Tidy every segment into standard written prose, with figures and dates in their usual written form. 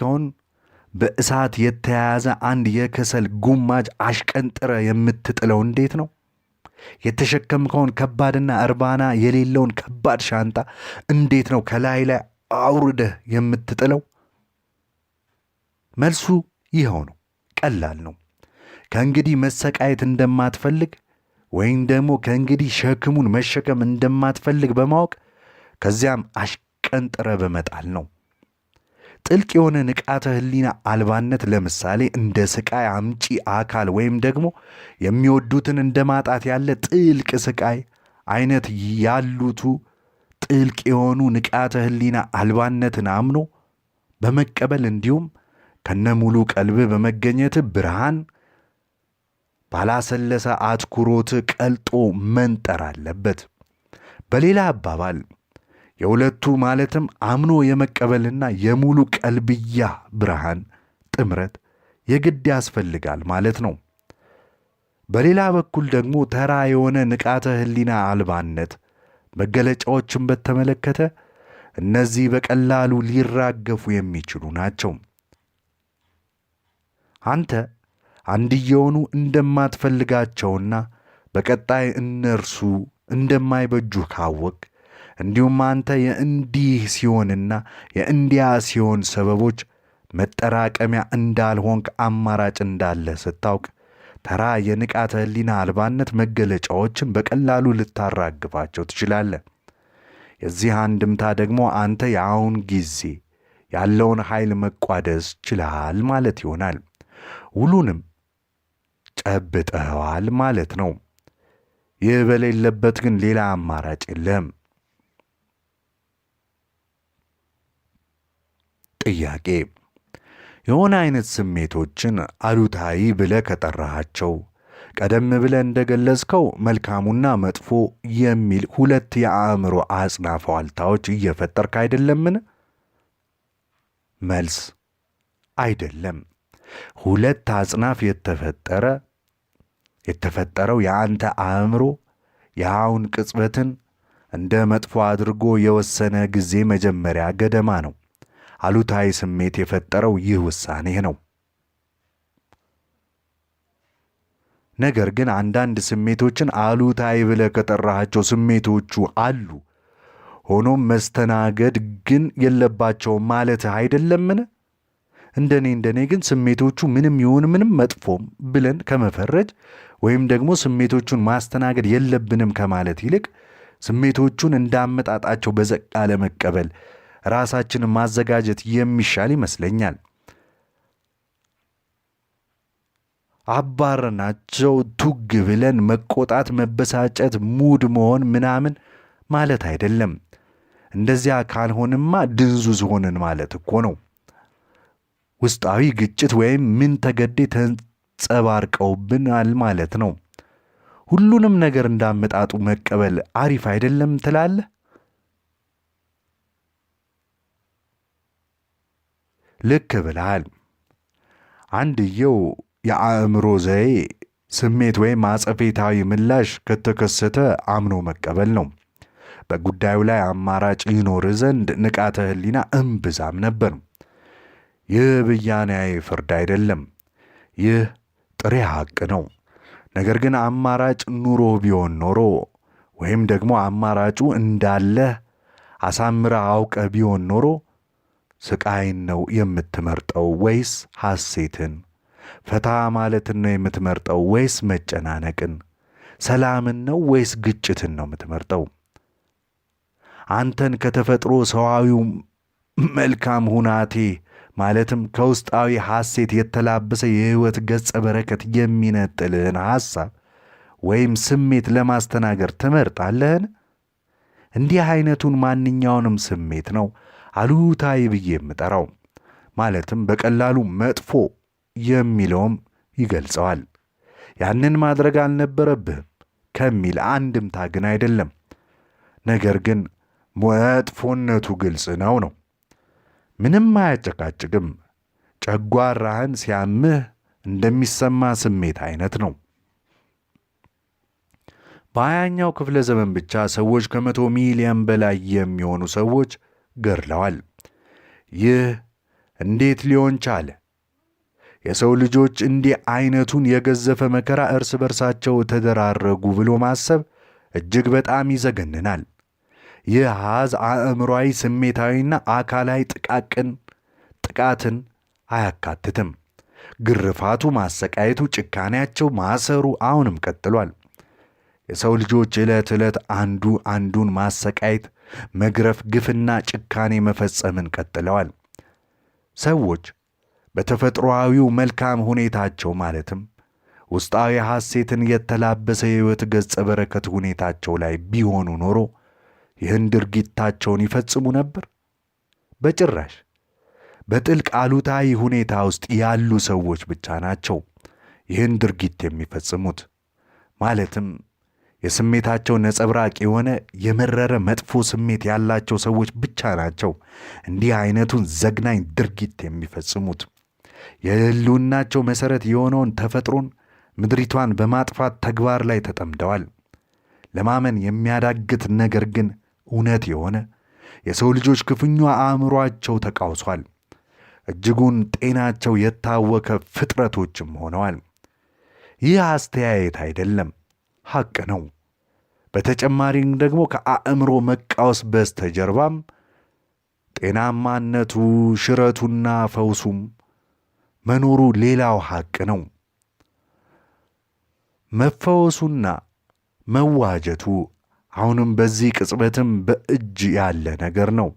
የያዝከውን በእሳት የተያያዘ አንድ የከሰል ጉማጅ አሽቀንጥረ የምትጥለው እንዴት ነው? የተሸከምከውን ከባድና እርባና የሌለውን ከባድ ሻንጣ እንዴት ነው ከላይ ላይ አውርደህ የምትጥለው? መልሱ ይኸው ነው። ቀላል ነው። ከእንግዲህ መሰቃየት እንደማትፈልግ ወይም ደግሞ ከእንግዲህ ሸክሙን መሸከም እንደማትፈልግ በማወቅ ከዚያም አሽቀንጥረ በመጣል ነው። ጥልቅ የሆነ ንቃተ ህሊና አልባነት ለምሳሌ እንደ ስቃይ አምጪ አካል ወይም ደግሞ የሚወዱትን እንደማጣት ያለ ጥልቅ ስቃይ አይነት ያሉቱ ጥልቅ የሆኑ ንቃተ ህሊና አልባነትን አምኖ በመቀበል እንዲሁም ከነሙሉ ቀልብ በመገኘት ብርሃን ባላሰለሰ አትኩሮት ቀልጦ መንጠር አለበት። በሌላ አባባል የሁለቱ ማለትም አምኖ የመቀበልና የሙሉ ቀልብያ ብርሃን ጥምረት የግድ ያስፈልጋል ማለት ነው። በሌላ በኩል ደግሞ ተራ የሆነ ንቃተ ህሊና አልባነት መገለጫዎችን በተመለከተ እነዚህ በቀላሉ ሊራገፉ የሚችሉ ናቸው። አንተ አንድየውኑ እንደማትፈልጋቸውና በቀጣይ እነርሱ እንደማይበጁ ካወቅ እንዲሁም አንተ የእንዲህ ሲሆንና የእንዲያ ሲሆን ሰበቦች መጠራቀሚያ እንዳልሆንክ አማራጭ እንዳለ ስታውቅ ተራ የንቃተ ህሊና አልባነት መገለጫዎችን በቀላሉ ልታራግፋቸው ትችላለህ። የዚህ አንድምታ ደግሞ አንተ የአሁን ጊዜ ያለውን ኃይል መቋደስ ችለሃል ማለት ይሆናል። ሁሉንም ጨብጠዋል ማለት ነው። ይህ በሌለበት ግን ሌላ አማራጭ የለም። ጥያቄ፣ የሆነ አይነት ስሜቶችን አሉታዊ ብለህ ከጠራሃቸው ቀደም ብለህ እንደገለጽከው መልካሙና መጥፎ የሚል ሁለት የአእምሮ አጽናፈ ዋልታዎች እየፈጠርክ አይደለምን? መልስ፣ አይደለም። ሁለት አጽናፍ የተፈጠረው የአንተ አእምሮ የአሁን ቅጽበትን እንደ መጥፎ አድርጎ የወሰነ ጊዜ መጀመሪያ ገደማ ነው። አሉታዊ ስሜት የፈጠረው ይህ ውሳኔህ ነው። ነገር ግን አንዳንድ ስሜቶችን አሉታዊ ብለህ ከጠራሃቸው ስሜቶቹ አሉ፣ ሆኖም መስተናገድ ግን የለባቸውም ማለትህ አይደለምን? እንደኔ ግን ስሜቶቹ ምንም ይሁን ምንም መጥፎም ብለን ከመፈረጅ ወይም ደግሞ ስሜቶቹን ማስተናገድ የለብንም ከማለት ይልቅ ስሜቶቹን እንዳመጣጣቸው በዘቃ ለመቀበል ራሳችንን ማዘጋጀት የሚሻል ይመስለኛል። አባረናቸው ቱግ ብለን መቆጣት፣ መበሳጨት፣ ሙድ መሆን ምናምን ማለት አይደለም። እንደዚያ ካልሆንማ ድንዙዝ ሆንን ማለት እኮ ነው። ውስጣዊ ግጭት ወይም ምን ተገዴ ተንጸባርቀውብናል ማለት ነው። ሁሉንም ነገር እንዳመጣጡ መቀበል አሪፍ አይደለም ትላለህ? ልክ ብለሃል። አንድየው የአእምሮ ዘዬ ስሜት ወይም አጸፌታዊ ምላሽ ከተከሰተ አምኖ መቀበል ነው። በጉዳዩ ላይ አማራጭ ይኖር ዘንድ ንቃተ ህሊና እምብዛም ነበር። ይህ ብያኔያዊ ፍርድ አይደለም። ይህ ጥሬ ሐቅ ነው። ነገር ግን አማራጭ ኑሮ ቢሆን ኖሮ ወይም ደግሞ አማራጩ እንዳለህ አሳምረህ አውቀህ ቢሆን ኖሮ ስቃይን ነው የምትመርጠው ወይስ ሐሴትን? ፈታ ማለትን ነው የምትመርጠው ወይስ መጨናነቅን? ሰላምን ነው ወይስ ግጭትን ነው የምትመርጠው? አንተን ከተፈጥሮ ሰዋዊው መልካም ሁናቴ ማለትም ከውስጣዊ ሐሴት የተላበሰ የህይወት ገጸ በረከት የሚነጥልህን ሐሳብ ወይም ስሜት ለማስተናገር ትመርጣለህን? እንዲህ አይነቱን ማንኛውንም ስሜት ነው አሉታዊ ብዬ የምጠራው። ማለትም በቀላሉ መጥፎ የሚለውም ይገልጸዋል። ያንን ማድረግ አልነበረብህም ከሚል አንድምታ ግን አይደለም። ነገር ግን መጥፎነቱ ግልጽ ነው። ምንም አያጨቃጭቅም። ጨጓራህን ሲያምህ እንደሚሰማ ስሜት አይነት ነው። በ20ኛው ክፍለ ዘመን ብቻ ሰዎች ከ100 ሚሊዮን በላይ የሚሆኑ ሰዎች ገድለዋል። ይህ እንዴት ሊሆን ቻለ? የሰው ልጆች እንዲህ አይነቱን የገዘፈ መከራ እርስ በርሳቸው ተደራረጉ ብሎ ማሰብ እጅግ በጣም ይዘገንናል። ይህ ሐዝ አእምሯዊ፣ ስሜታዊና አካላዊ ጥቃትን አያካትትም። ግርፋቱ፣ ማሰቃየቱ፣ ጭካኔያቸው፣ ማሰሩ አሁንም ቀጥሏል። የሰው ልጆች ዕለት ዕለት አንዱን ማሰቃየት፣ መግረፍ፣ ግፍና ጭካኔ መፈጸምን ቀጥለዋል። ሰዎች በተፈጥሮአዊው መልካም ሁኔታቸው ማለትም ውስጣዊ ሐሴትን የተላበሰ የሕይወት ገጸ በረከት ሁኔታቸው ላይ ቢሆኑ ኖሮ ይህን ድርጊታቸውን ይፈጽሙ ነበር? በጭራሽ። በጥልቅ አሉታዊ ሁኔታ ውስጥ ያሉ ሰዎች ብቻ ናቸው ይህን ድርጊት የሚፈጽሙት። ማለትም የስሜታቸው ነጸብራቅ የሆነ የመረረ መጥፎ ስሜት ያላቸው ሰዎች ብቻ ናቸው እንዲህ አይነቱን ዘግናኝ ድርጊት የሚፈጽሙት። የሕልውናቸው መሠረት የሆነውን ተፈጥሮን፣ ምድሪቷን በማጥፋት ተግባር ላይ ተጠምደዋል። ለማመን የሚያዳግት ነገር ግን እውነት የሆነ የሰው ልጆች ክፉኛ አእምሮአቸው ተቃውሷል። እጅጉን ጤናቸው የታወከ ፍጥረቶችም ሆነዋል። ይህ አስተያየት አይደለም፣ ሐቅ ነው። በተጨማሪም ደግሞ ከአእምሮ መቃወስ በስተጀርባም ጤናማነቱ፣ ሽረቱና ፈውሱም መኖሩ ሌላው ሐቅ ነው። መፈወሱና መዋጀቱ አሁንም በዚህ ቅጽበትም በእጅ ያለ ነገር ነው።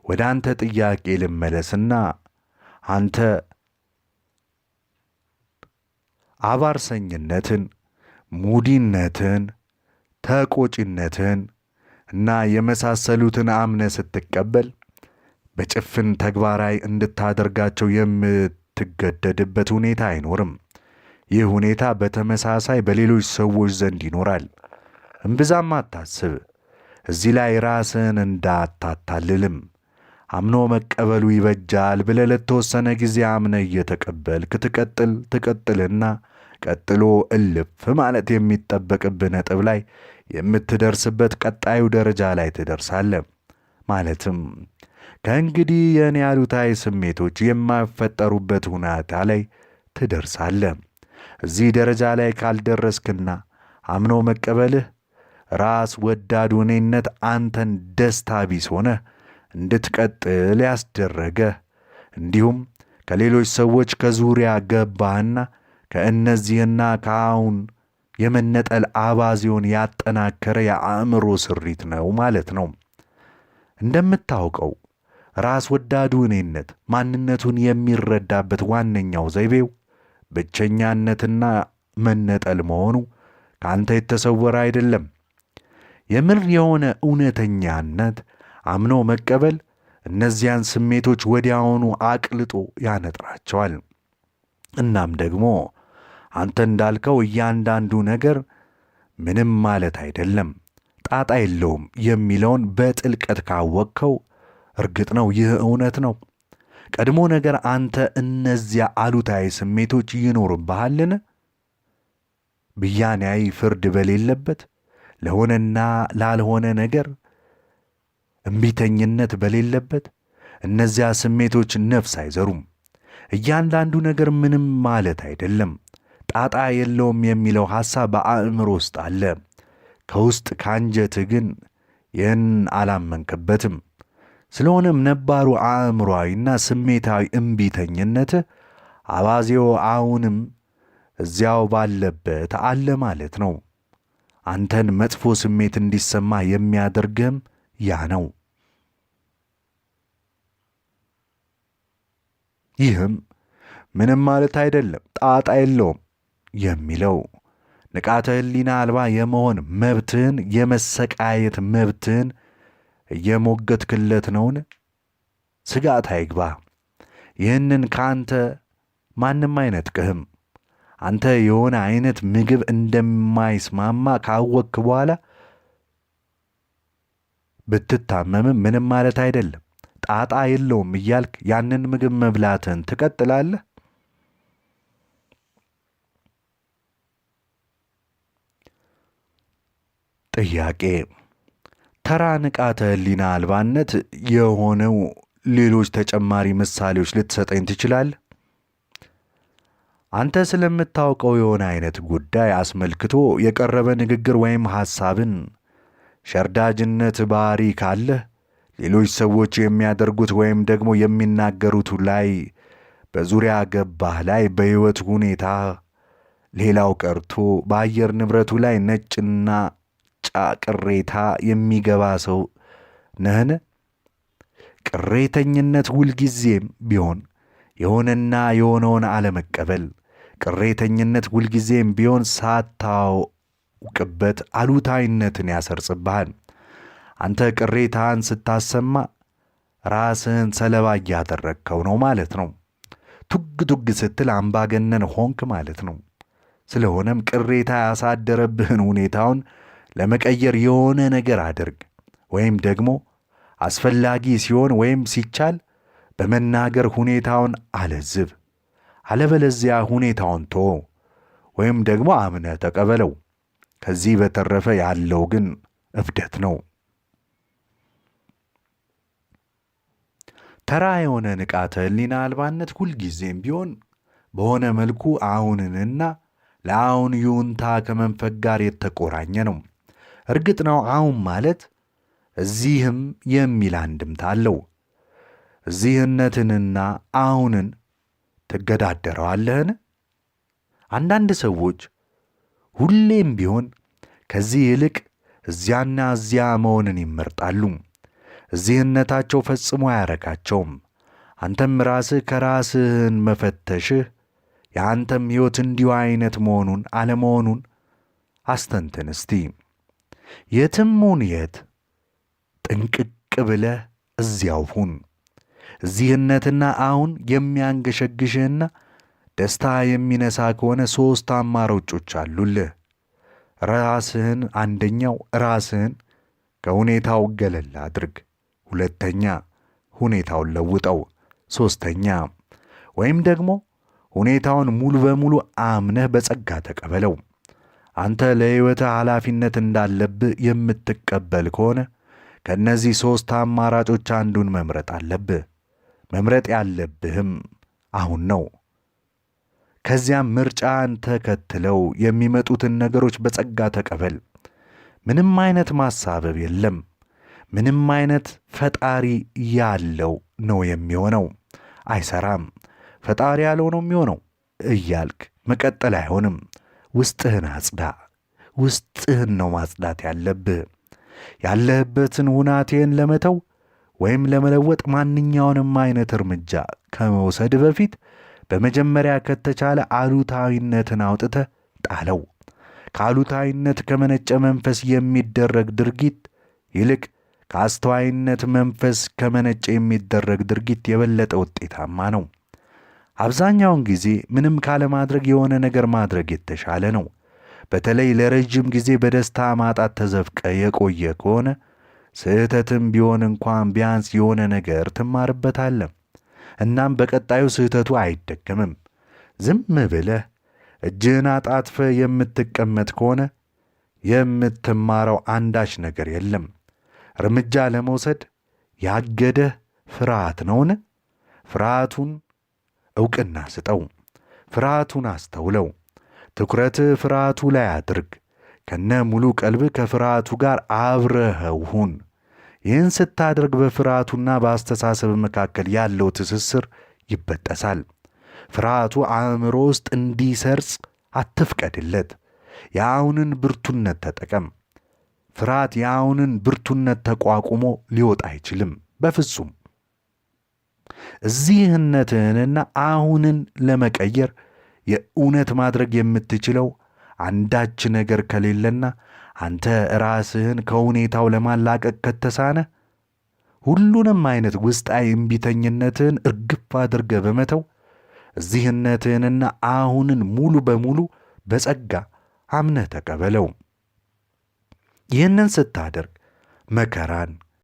ወደ አንተ ጥያቄ ልመለስና አንተ አባርሰኝነትን፣ ሙዲነትን፣ ተቆጪነትን እና የመሳሰሉትን አምነ ስትቀበል በጭፍን ተግባራዊ እንድታደርጋቸው የምትገደድበት ሁኔታ አይኖርም። ይህ ሁኔታ በተመሳሳይ በሌሎች ሰዎች ዘንድ ይኖራል። እምብዛም አታስብ። እዚህ ላይ ራስን እንዳታታልልም። አምኖ መቀበሉ ይበጃል ብለህ ለተወሰነ ጊዜ አምነ እየተቀበልክ ትቀጥልና ቀጥሎ እልፍ ማለት የሚጠበቅብህ ነጥብ ላይ የምትደርስበት ቀጣዩ ደረጃ ላይ ትደርሳለህ። ማለትም ከእንግዲህ የእኔ አሉታዊ ስሜቶች የማይፈጠሩበት ሁኔታ ላይ ትደርሳለህ። እዚህ ደረጃ ላይ ካልደረስክና አምኖ መቀበልህ ራስ ወዳድ እኔነት አንተን ደስታ ቢስ ሆነህ እንድትቀጥል ያስደረገህ፣ እንዲሁም ከሌሎች ሰዎች ከዙሪያ ገባህና ከእነዚህና ከአሁን የመነጠል አባዜውን ያጠናከረ የአእምሮ ስሪት ነው ማለት ነው። እንደምታውቀው ራስ ወዳዱ እኔነት ማንነቱን የሚረዳበት ዋነኛው ዘይቤው ብቸኛነትና መነጠል መሆኑ ከአንተ የተሰወረ አይደለም። የምር የሆነ እውነተኛነት አምኖ መቀበል እነዚያን ስሜቶች ወዲያውኑ አቅልጦ ያነጥራቸዋል። እናም ደግሞ አንተ እንዳልከው እያንዳንዱ ነገር ምንም ማለት አይደለም፣ ጣጣ የለውም የሚለውን በጥልቀት ካወቅከው እርግጥ ነው ይህ እውነት ነው። ቀድሞ ነገር አንተ እነዚያ አሉታዊ ስሜቶች ይኖርብሃልን? ብያኔያዊ ፍርድ በሌለበት ለሆነና ላልሆነ ነገር እምቢተኝነት በሌለበት እነዚያ ስሜቶች ነፍስ አይዘሩም። እያንዳንዱ ነገር ምንም ማለት አይደለም፣ ጣጣ የለውም የሚለው ሐሳብ በአእምሮ ውስጥ አለ። ከውስጥ ካንጀትህ ግን ይህን አላመንክበትም። ስለሆነም ነባሩ አእምሮአዊና ስሜታዊ እምቢተኝነትህ አባዜው አሁንም እዚያው ባለበት አለ ማለት ነው። አንተን መጥፎ ስሜት እንዲሰማ የሚያደርግህም ያ ነው። ይህም ምንም ማለት አይደለም፣ ጣጣ የለውም የሚለው ንቃተ ሕሊና አልባ የመሆን መብትህን፣ የመሰቃየት መብትህን እየሞገትክለት ነውን? ስጋት አይግባ። ይህንን ከአንተ ማንም አይነጥቅህም። አንተ የሆነ አይነት ምግብ እንደማይስማማ ካወቅክ በኋላ ብትታመምም ምንም ማለት አይደለም፣ ጣጣ የለውም እያልክ ያንን ምግብ መብላትን ትቀጥላለህ። ጥያቄ፣ ተራ ንቃተ ሕሊና አልባነት የሆነው ሌሎች ተጨማሪ ምሳሌዎች ልትሰጠኝ ትችላለህ? አንተ ስለምታውቀው የሆነ አይነት ጉዳይ አስመልክቶ የቀረበ ንግግር ወይም ሐሳብን ሸርዳጅነት ባህሪ ካለህ ሌሎች ሰዎች የሚያደርጉት ወይም ደግሞ የሚናገሩት ላይ በዙሪያ ገባህ ላይ በሕይወት ሁኔታ ሌላው ቀርቶ በአየር ንብረቱ ላይ ነጭና ቅሬታ የሚገባ ሰው ነህን? ቅሬተኝነት ሁልጊዜም ቢሆን የሆነና የሆነውን አለመቀበል፣ ቅሬተኝነት ሁልጊዜም ቢሆን ሳታውቅበት አሉታዊነትን ያሰርጽብሃል። አንተ ቅሬታን ስታሰማ ራስህን ሰለባ እያደረግከው ነው ማለት ነው። ቱግ ቱግ ስትል አምባገነን ሆንክ ማለት ነው። ስለሆነም ቅሬታ ያሳደረብህን ሁኔታውን ለመቀየር የሆነ ነገር አድርግ፣ ወይም ደግሞ አስፈላጊ ሲሆን ወይም ሲቻል በመናገር ሁኔታውን አለዝብ። አለበለዚያ ሁኔታውን ቶ ወይም ደግሞ አምነህ ተቀበለው። ከዚህ በተረፈ ያለው ግን እብደት ነው። ተራ የሆነ ንቃተ ሕሊና አልባነት ሁልጊዜም ቢሆን በሆነ መልኩ አሁንንና ለአሁን ይሁንታ ከመንፈግ ጋር የተቆራኘ ነው። እርግጥ ነው አሁን ማለት እዚህም የሚል አንድምታ አለው። እዚህነትንና አሁንን ትገዳደረዋለህን? አንዳንድ ሰዎች ሁሌም ቢሆን ከዚህ ይልቅ እዚያና እዚያ መሆንን ይመርጣሉ። እዚህነታቸው ፈጽሞ አያረካቸውም። አንተም ራስህ ከራስህን መፈተሽህ የአንተም ሕይወት እንዲሁ አይነት መሆኑን አለመሆኑን አስተንትን እስቲ። የትም ሁን የት ጥንቅቅ ብለህ እዚያው ሁን። እዚህነትና አሁን የሚያንገሸግሽህና ደስታ የሚነሳ ከሆነ 3 አማራጮች አሉልህ። አንደኛው ራስህን ከሁኔታው ገለል አድርግ። 2ኛ ሁኔታውን ለውጠው። 3ኛ ወይም ደግሞ ሁኔታውን ሙሉ በሙሉ አምነህ በጸጋ ተቀበለው። አንተ ለሕይወትህ ኃላፊነት እንዳለብህ የምትቀበል ከሆነ ከእነዚህ 3 አማራጮች አንዱን መምረጥ አለብህ። መምረጥ ያለብህም አሁን ነው። ከዚያም ምርጫን ተከትለው የሚመጡትን ነገሮች በጸጋ ተቀበል። ምንም አይነት ማሳበብ የለም። ምንም አይነት ፈጣሪ ያለው ነው የሚሆነው። አይሰራም። ፈጣሪ ያለው ነው የሚሆነው እያልክ መቀጠል አይሆንም። ውስጥህን አጽዳ። ውስጥህን ነው ማጽዳት ያለብህ። ያለህበትን ሁናቴን ለመተው ወይም ለመለወጥ ማንኛውንም አይነት እርምጃ ከመውሰድ በፊት በመጀመሪያ ከተቻለ አሉታዊነትን አውጥተህ ጣለው። ከአሉታዊነት ከመነጨ መንፈስ የሚደረግ ድርጊት ይልቅ ከአስተዋይነት መንፈስ ከመነጨ የሚደረግ ድርጊት የበለጠ ውጤታማ ነው። አብዛኛውን ጊዜ ምንም ካለማድረግ የሆነ ነገር ማድረግ የተሻለ ነው። በተለይ ለረጅም ጊዜ በደስታ ማጣት ተዘፍቀ የቆየ ከሆነ ስህተትም ቢሆን እንኳን ቢያንስ የሆነ ነገር ትማርበታለህ። እናም በቀጣዩ ስህተቱ አይደገምም። ዝም ብለህ እጅህን አጣጥፈ የምትቀመጥ ከሆነ የምትማረው አንዳች ነገር የለም። እርምጃ ለመውሰድ ያገደህ ፍርሃት ነውን? ፍርሃቱን ዕውቅና ስጠው። ፍርሃቱን አስተውለው። ትኩረትህ ፍርሃቱ ላይ አድርግ። ከነ ሙሉ ቀልብህ ከፍርሃቱ ጋር አብረኸው ሁን። ይህን ስታደርግ በፍርሃቱና በአስተሳሰብ መካከል ያለው ትስስር ይበጠሳል። ፍርሃቱ አእምሮ ውስጥ እንዲሰርጽ አትፍቀድለት። የአሁንን ብርቱነት ተጠቀም። ፍርሃት የአሁንን ብርቱነት ተቋቁሞ ሊወጣ አይችልም በፍጹም። እዚህነትህንና አሁንን ለመቀየር የእውነት ማድረግ የምትችለው አንዳች ነገር ከሌለና አንተ ራስህን ከሁኔታው ለማላቀቅ ከተሳነ ሁሉንም አይነት ውስጣዊ እምቢተኝነትህን እርግፍ አድርገህ በመተው እዚህነትህንና አሁንን ሙሉ በሙሉ በጸጋ አምነህ ተቀበለው። ይህንን ስታደርግ መከራን፣